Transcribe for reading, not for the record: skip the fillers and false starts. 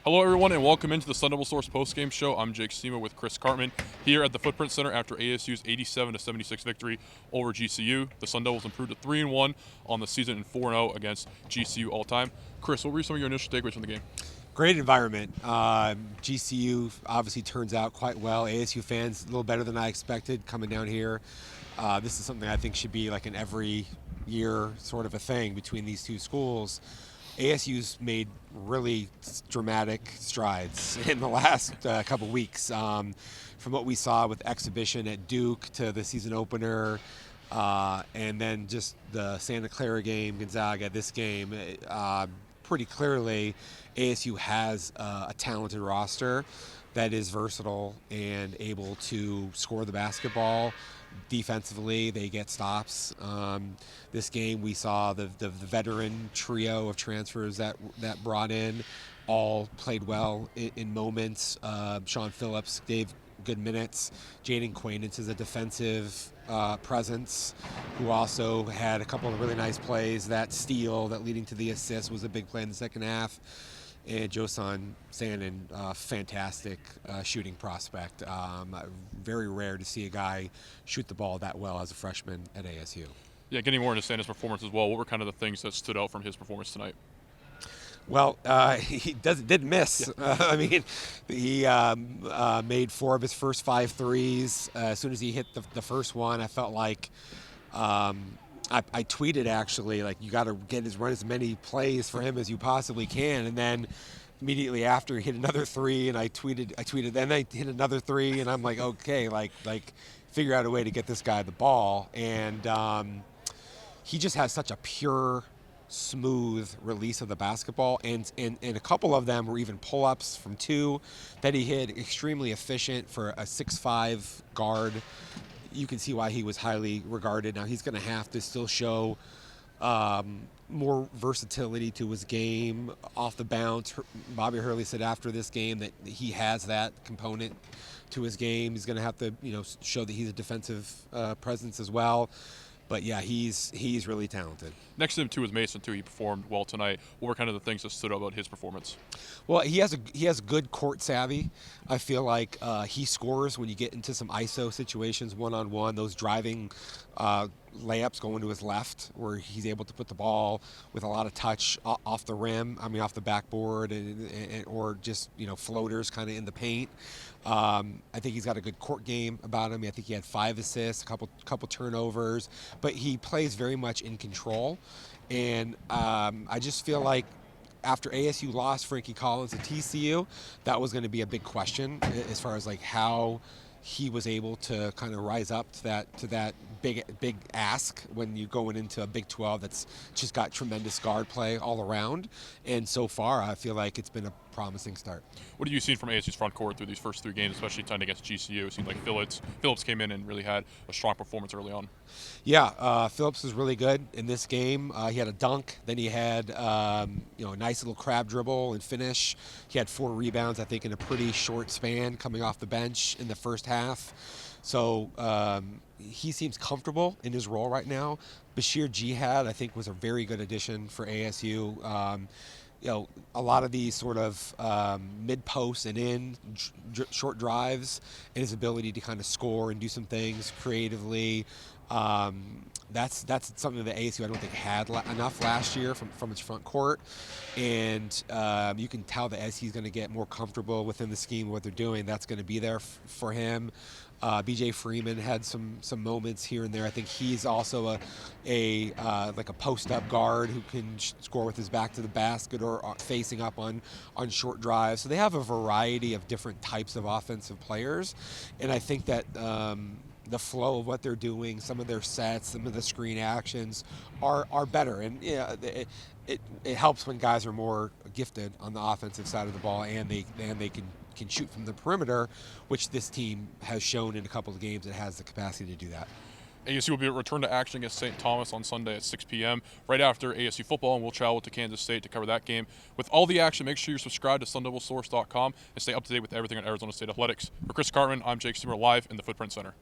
Hello, everyone, and welcome into the Devil Source Postgame Show. I'm Jake Sema with Chris Cartman here at the Footprint Center after ASU's 87-76 victory over GCU. The Sun Devils improved to 3-1 on the season and 4-0 against GCU all-time. Chris, what were some of your initial takeaways from the game? Great environment. GCU obviously turns out quite well. ASU fans a little better than I expected coming down here. This is something I think should be like an every year sort of a thing between these two schools. ASU's made really dramatic strides in the last couple weeks. From what we saw with exhibition at Duke to the season opener, and then just the Santa Clara game, Gonzaga, this game, pretty clearly ASU has a talented roster that is versatile and able to score the basketball. Defensively, they get stops. This game, we saw the veteran trio of transfers that brought in all played well in moments. Sean Phillips gave good minutes. Jaden Quainance is a defensive presence who also had a couple of really nice plays. That steal that leading to the assist was a big play in the second half. And Josan Sanin, fantastic shooting prospect. Very rare to see a guy shoot the ball that well as a freshman at ASU. Yeah, getting more into Santa's performance as well. What were kind of the things that stood out from his performance tonight? Well, he didn't miss. Yeah. I mean, he made 4 of his first 5 threes. As soon as he hit the first one, I felt like I tweeted actually, like, you got to run as many plays for him as you possibly can. And then immediately after, he hit another 3, and I tweeted, then I hit another 3, and I'm like, okay, like figure out a way to get this guy the ball. And he just has such a pure, smooth release of the basketball, and a couple of them were even pull-ups from 2 that he hit. Extremely efficient for a 6'5" guard. You can see why he was highly regarded. Now he's going to have to still show more versatility to his game off the bounce. Bobby Hurley said after this game that he has that component to his game. He's going to have to, show that he's a defensive presence as well. But yeah, he's really talented. Next to him too is Mason too. He performed well tonight. What were kind of the things that stood out about his performance? Well, he has good court savvy. I feel like he scores when you get into some ISO situations, one-on-one. Those driving layups going to his left, where he's able to put the ball with a lot of touch off the rim. I mean, off the backboard, and or just floaters kind of in the paint. I think he's got a good court game about him. I think he had 5 assists, a couple turnovers, but he plays very much in control. And I just feel like after ASU lost Frankie Collins at TCU, that was going to be a big question as far as like how he was able to kind of rise up to that big ask when you're going into a Big 12 that's just got tremendous guard play all around. And so far, I feel like it's been a promising start. What have you seen from ASU's front court through these first 3 games, especially tonight against GCU? It seemed like Phillips came in and really had a strong performance early on. Yeah, Phillips was really good in this game. He had a dunk, then he had a nice little crab dribble and finish. He had 4 rebounds, I think, in a pretty short span coming off the bench in the first half. So he seems comfortable in his role right now. Bashir Jihad, I think, was a very good addition for ASU. A lot of these sort of mid-post and in short drives, and his ability to kind of score and do some things creatively. That's something that ASU I don't think had enough last year from its front court, and you can tell that as he's going to get more comfortable within the scheme of what they're doing, that's going to be there for him. BJ Freeman had some moments here and there. I think he's also a post-up guard who can score with his back to the basket or facing up on short drives. So they have a variety of different types of offensive players, and I think that the flow of what they're doing, some of their sets, some of the screen actions are better. And it helps when guys are more gifted on the offensive side of the ball, and they can shoot from the perimeter, which this team has shown in a couple of games it has the capacity to do that. ASU will be returned to action against St. Thomas on Sunday at 6 p.m. right after ASU football, and we'll travel to Kansas State to cover that game. With all the action, make sure you're subscribed to SunDevilSource.com and stay up to date with everything on Arizona State athletics. For Chris Cartman, I'm Jake Steamer, live in the Footprint Center.